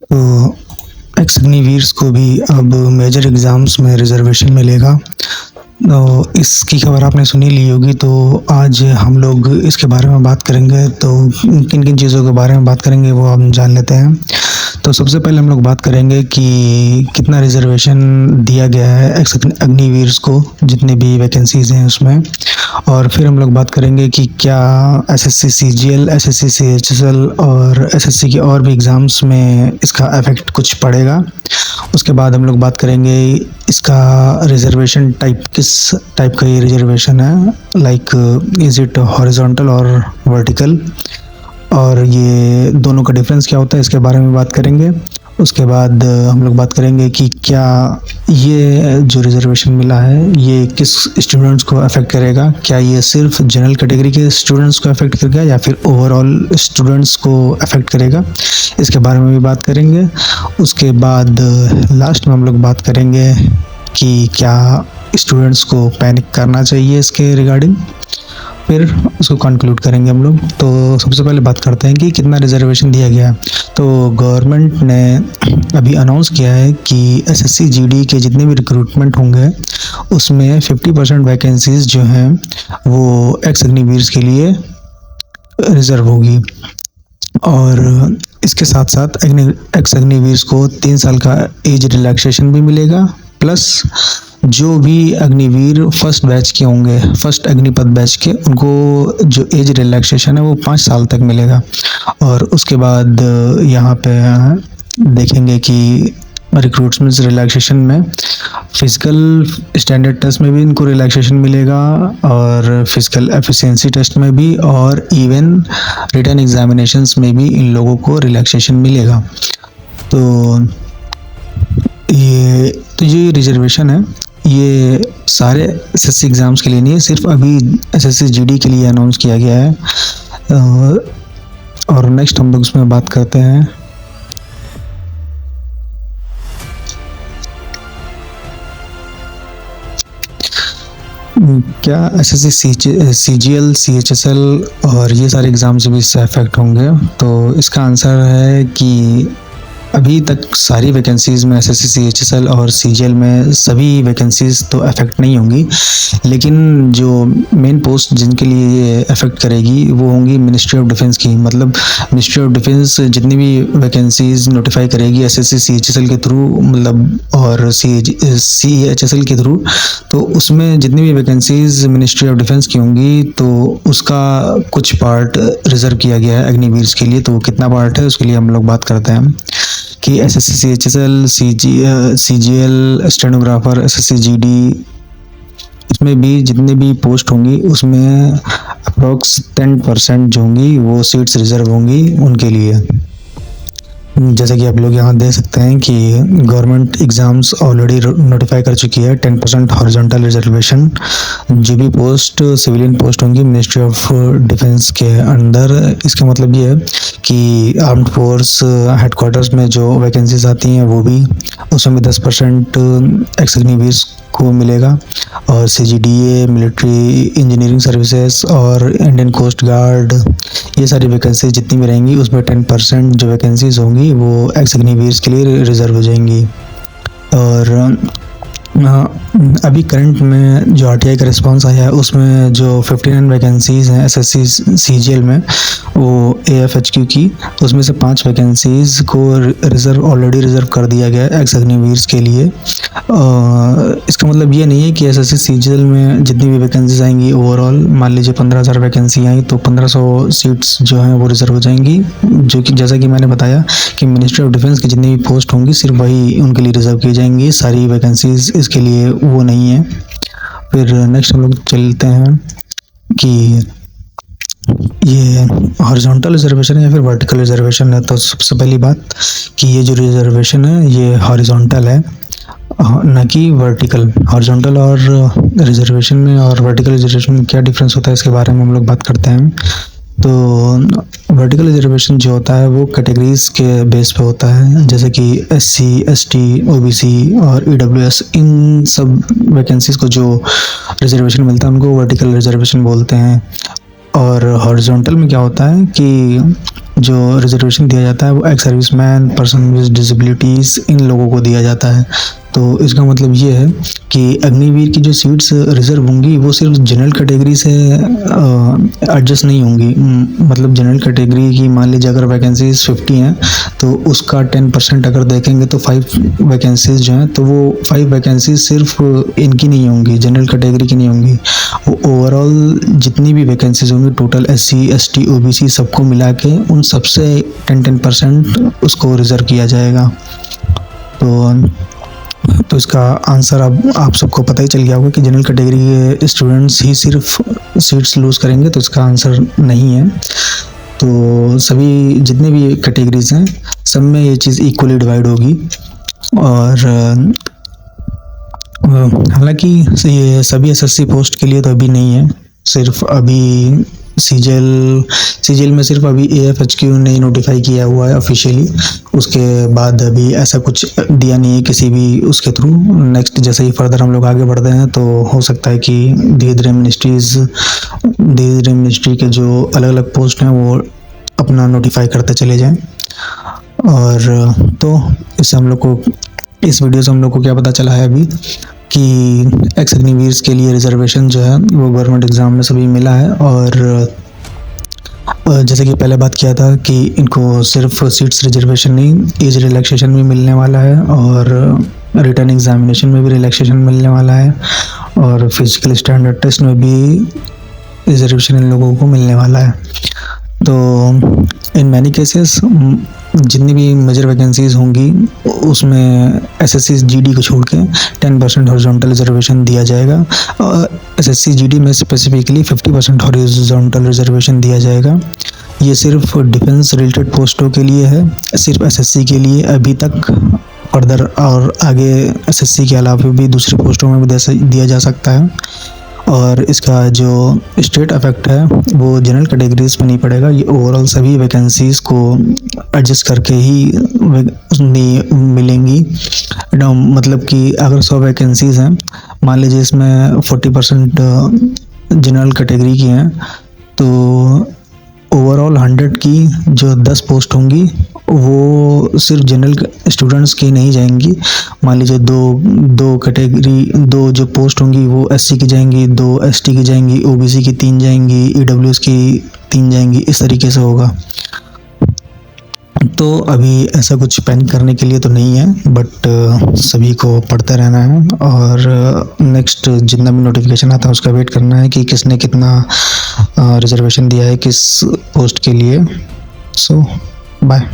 तो एक्स अग्निवीर्स को भी अब मेजर एग्ज़ाम्स में रिज़र्वेशन मिलेगा। तो इसकी खबर आपने सुनी ली होगी, तो आज हम लोग इसके बारे में बात करेंगे। तो किन-किन चीज़ों के बारे में बात करेंगे वो हम जान लेते हैं। तो सबसे पहले हम लोग बात करेंगे कि कितना रिज़र्वेशन दिया गया है एक्स अग्निवीर्स को, जितनी भी वैकेंसीज़ हैं उसमें। और फिर हम लोग बात करेंगे कि क्या एसएससी सीजीएल, एसएससी सीएचएसएल और एसएससी के और भी एग्ज़ाम्स में इसका इफ़ेक्ट कुछ पड़ेगा। उसके बाद हम लोग बात करेंगे इसका रिज़र्वेशन टाइप, किस टाइप का ये रिज़र्वेशन है, लाइक इज़ इट हॉरिज़ॉन्टल और वर्टिकल, और ये दोनों का डिफरेंस क्या होता है, इसके बारे में बात करेंगे। उसके बाद हम लोग बात करेंगे कि क्या ये जो रिज़र्वेशन मिला है ये किस स्टूडेंट्स को अफेक्ट करेगा, क्या ये सिर्फ जनरल कैटेगरी के स्टूडेंट्स को अफेक्ट करेगा या फिर ओवरऑल स्टूडेंट्स को अफेक्ट करेगा, इसके बारे में भी बात करेंगे। उसके बाद लास्ट में हम लोग बात करेंगे कि क्या स्टूडेंट्स को पैनिक करना चाहिए इसके रिगार्डिंग, फिर उसको कंक्लूड करेंगे हम लोग। तो सबसे पहले बात करते हैं कि कितना रिज़र्वेशन दिया गया है। तो गवर्नमेंट ने अभी अनाउंस किया है कि एसएससी जीडी के जितने भी रिक्रूटमेंट होंगे उसमें 50% वैकेंसीज़ जो हैं वो एक्स अग्निवीर्स के लिए रिज़र्व होगी। और इसके साथ साथ एक्स अग्निवीर्स को 3 साल का एज रिलैक्सेशन भी मिलेगा, प्लस जो भी अग्निवीर फर्स्ट बैच के होंगे, फर्स्ट अग्निपथ बैच के, उनको जो एज रिलैक्सेशन है वो 5 साल तक मिलेगा। और उसके बाद यहाँ पे देखेंगे कि रिक्रूटमेंट रिलैक्सेशन में फिजिकल स्टैंडर्ड टेस्ट में भी इनको रिलैक्सेशन मिलेगा, और फिजिकल एफिशिएंसी टेस्ट में भी, और इवन रिटन एग्जामिनेशंस में भी इन लोगों को रिलैक्सेशन मिलेगा। तो ये रिजर्वेशन है, ये सारे एसएससी एग्ज़ाम्स के लिए नहीं है, सिर्फ अभी एसएससी जीडी के लिए अनाउंस किया गया है। और नेक्स्ट हम लोग उसमें बात करते हैं क्या एसएससी सीजीएल, सीएचएसएल और ये सारे एग्ज़ाम्स भी इससे अफेक्ट होंगे। तो इसका आंसर है कि अभी तक सारी वैकेंसीज़ में एसएससी सीएचएसएल और सीजीएल में सभी वैकेंसीज़ तो अफेक्ट नहीं होंगी, लेकिन जो मेन पोस्ट जिनके लिए ये अफेक्ट करेगी वो होंगी मिनिस्ट्री ऑफ डिफेंस की। मतलब मिनिस्ट्री ऑफ डिफेंस जितनी भी वैकेंसीज़ नोटिफाई करेगी एसएससी सीएचएसएल के थ्रू, मतलब और सीएचएसएल के थ्रू, तो उसमें जितनी भी वैकेंसीज़ मिनिस्ट्री ऑफ डिफेंस की होंगी तो उसका कुछ पार्ट रिजर्व किया गया है अग्निवीर्स के लिए। तो कितना पार्ट है उसके लिए हम लोग बात करते हैं कि SSC CHSL, CGL, stenographer, SSC GD, इसमें भी जितने भी पोस्ट होंगी उसमें अप्रॉक्स 10% जो होंगी वो सीट्स रिजर्व होंगी उनके लिए। जैसा कि आप लोग यहाँ देख सकते हैं कि गवर्नमेंट एग्ज़ाम्स ऑलरेडी नोटिफाई कर चुकी है 10% हॉरिजॉन्टल रिजर्वेशन। जो भी पोस्ट सिविलियन पोस्ट होंगी मिनिस्ट्री ऑफ डिफेंस के अंदर, इसका मतलब ये है कि आर्म्ड फोर्स हेडक्वार्टर्स में जो वैकेंसीज आती हैं वो भी, उसमें भी 10% एक्स अग्निवीर्स को मिलेगा। और सीजीडीए, मिलिट्री इंजीनियरिंग सर्विसेज और इंडियन कोस्ट गार्ड, ये सारी वैकेंसी जितनी भी रहेंगी उसमें 10% जो वैकेंसीज होंगी वो एक्स अग्निवीर्स के लिए रिजर्व हो जाएंगी। और अभी करंट में जो आरटीआई का रिस्पांस आया है उसमें जो 59 वैकेंसीज़ हैं एसएससी सीजीएल में, वो एएफएचक्यू की, उसमें से 5 वैकेंसीज़ को ऑलरेडी रिज़र्व कर दिया गया है एक्स अग्निवीर्स के लिए। इसका मतलब ये नहीं है कि एसएससी सीजीएल में जितनी भी वैकेंसीज आएंगी ओवरऑल, मान लीजिए 15,000 वैकेंसी आई तो 1500 सीट्स जो हैं वो रिज़र्व हो जाएंगी, जो कि जैसा कि मैंने बताया कि मिनिस्ट्री ऑफ डिफेंस की जितनी भी पोस्ट होंगी सिर्फ वही उनके लिए रिज़र्व की जाएंगी, सारी वैकेंसीज इसके लिए वो नहीं है। फिर नेक्स्ट हम लोग चलते हैं कि ये हॉरिजॉन्टल रिजर्वेशन है या फिर वर्टिकल रिजर्वेशन है। तो सबसे पहली बात कि ये जो रिजर्वेशन है ये हॉरिजॉन्टल है, ना कि वर्टिकल। हॉरिजॉन्टल और रिजर्वेशन में और वर्टिकल रिजर्वेशन में क्या डिफरेंस होता है इसके बारे में हम लोग बात करते हैं। तो वर्टिकल रिजर्वेशन जो होता है वो कैटेगरीज के बेस पे होता है, जैसे कि एससी, एसटी, ओबीसी और ईडब्ल्यूएस, इन सब वैकेंसीज को जो रिजर्वेशन मिलता है उनको वर्टिकल रिजर्वेशन बोलते हैं। और हॉरिजॉन्टल में क्या होता है कि जो रिजर्वेशन दिया जाता है वो ex serviceman, person with disabilities, इन लोगों को दिया जाता है। तो इसका मतलब ये है कि अग्निवीर की जो सीट्स रिज़र्व होंगी वो सिर्फ जनरल कैटेगरी से एडजस्ट नहीं होंगी। मतलब जनरल कैटेगरी की मान लीजिए अगर वैकेंसीज 50 हैं तो उसका 10% अगर देखेंगे तो 5 वैकेंसीज जो हैं तो वो 5 वैकेंसीज सिर्फ इनकी नहीं होंगी, जनरल कैटेगरी की नहीं होंगी। वो ओवरऑल जितनी भी वैकेंसीज होंगी टोटल SC ST OBC सबको मिला के उन सबसे 10% उसको रिज़र्व किया जाएगा। तो इसका आंसर अब आप सबको पता ही चल गया होगा कि जनरल कैटेगरी के स्टूडेंट्स ही सिर्फ सीट्स लूज़ करेंगे, तो इसका आंसर नहीं है। तो सभी जितने भी कैटेगरीज हैं सब में ये चीज़ इक्वली डिवाइड होगी। और हालांकि ये सभी SSC पोस्ट के लिए तो अभी नहीं है, सिर्फ अभी सीजीएल में सिर्फ अभी AFHQ ने नोटिफाई किया हुआ है ऑफिशियली। उसके बाद अभी ऐसा कुछ दिया नहीं है किसी भी उसके थ्रू। नेक्स्ट जैसे ही फर्दर हम लोग आगे बढ़ते हैं तो हो सकता है कि धीरे धीरे मिनिस्ट्री के जो अलग अलग पोस्ट हैं वो अपना नोटिफाई करते चले जाएं। और तो इससे हम लोग को इस वीडियो से हम लोग को क्या पता चला है अभी कि एक्स अग्निवीर्स के लिए रिजर्वेशन जो है वो गवर्नमेंट एग्ज़ाम में सभी मिला है। और जैसे कि पहले बात किया था कि इनको सिर्फ सीट्स रिजर्वेशन नहीं, एज रिलैक्सेशन भी मिलने वाला है और रिटन एग्जामिनेशन में भी रिलैक्सेशन मिलने वाला है और फिजिकल स्टैंडर्ड टेस्ट में भी रिजर्वेशन इन लोगों को मिलने वाला है। तो इन मैनी केसेस जितनी भी मेजर वैकेंसीज होंगी उसमें SSC GD को छोड़ के 10% हॉरिजॉन्टल रिजर्वेशन दिया जाएगा। SSC GD में स्पेसिफिकली 50% हॉरिजॉन्टल रिजर्वेशन दिया जाएगा। ये सिर्फ डिफेंस रिलेटेड पोस्टों के लिए है, सिर्फ SSC के लिए अभी तक। फर्दर और आगे SSC के अलावा भी दूसरी पोस्टों में भी दिया जा सकता है। और इसका जो स्टेट इफेक्ट है वो जनरल कैटेगरीज पे नहीं पड़ेगा, ये ओवरऑल सभी वैकेंसीज़ को एडजस्ट करके ही मिलेंगी। मतलब कि अगर 100 वैकेंसीज़ हैं, मान लीजिए इसमें 40% जनरल कैटेगरी की हैं, तो ओवरऑल 100 की जो 10 पोस्ट होंगी वो सिर्फ जनरल स्टूडेंट्स की नहीं जाएंगी। मान लीजिए दो जो पोस्ट होंगी वो SC की जाएंगी, 2 ST की जाएंगी, OBC की 3 जाएंगी, EWS की 3 जाएंगी, इस तरीके से होगा। तो अभी ऐसा कुछ पैनिक करने के लिए तो नहीं है, बट सभी को पढ़ते रहना है और नेक्स्ट जितना भी नोटिफिकेशन आता है उसका वेट करना है कि किसने कितना रिजर्वेशन दिया है किस पोस्ट के लिए। सो बाय।